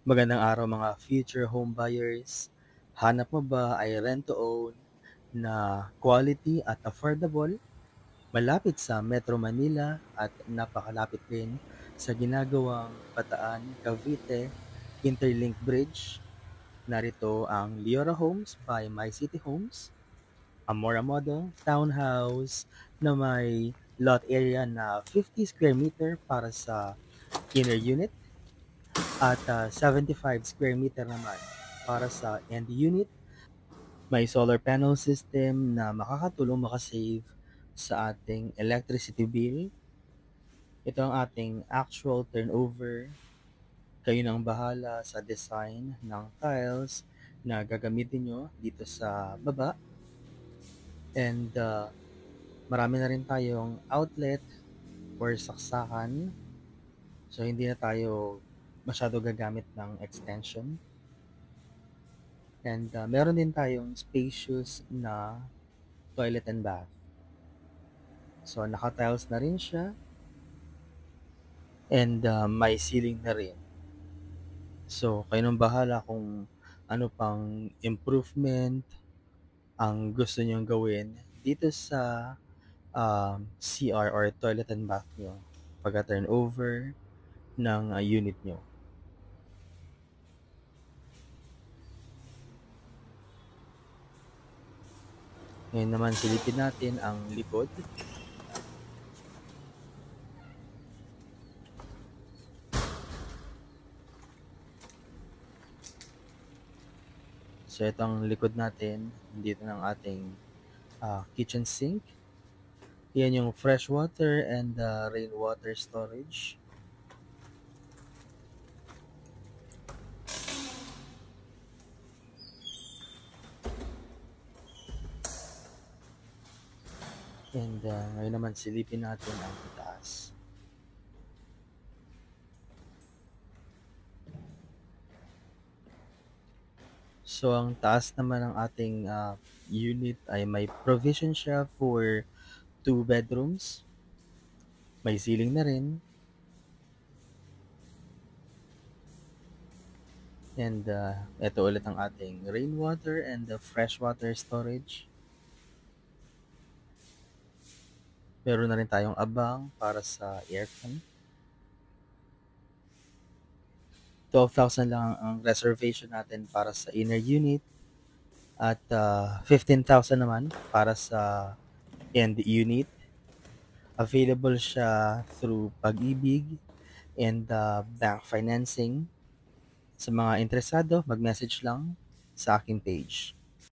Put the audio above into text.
Magandang araw mga future home buyers. Hanap mo ba ay rent-to-own na quality at affordable? Malapit sa Metro Manila at napakalapit din sa ginagawang Bataan, Cavite Interlink Bridge. Narito ang Liora Homes by My City Homes, a Mora model townhouse na may lot area na 50 square meter para sa inner unit at 75 square meter naman para sa end unit. May solar panel system na makakatulong makasave sa ating electricity bill. Ito ang ating actual turnover. Kayo nang bahala sa design ng tiles na gagamitin nyo dito sa baba. And marami na rin tayong outlet or saksakan. So hindi na tayo masyado gagamit ng extension. And meron din tayong spacious na toilet and bath. So naka-tiles na rin siya and may ceiling na rin. So kayo nang bahala kung ano pang improvement ang gusto niyong gawin dito sa CR or toilet and bath nyo pagka-turnover ng unit nyo. Ngayon naman silipin natin ang likod. So ito ang likod natin, dito ng ating kitchen sink. Yan yung fresh water and rainwater storage. And ngayon naman silipin natin ang itaas. So ang taas naman ng ating unit ay may provision siya for 2 bedrooms. May ceiling na rin. And ito ulit ang ating rainwater and the freshwater storage. Meron na rin tayong abang para sa aircon. 12,000 lang ang reservation natin para sa inner unit at 15,000 naman para sa end unit. Available siya through Pag-ibig and bank financing. Sa mga interesado, mag-message lang sa aking page.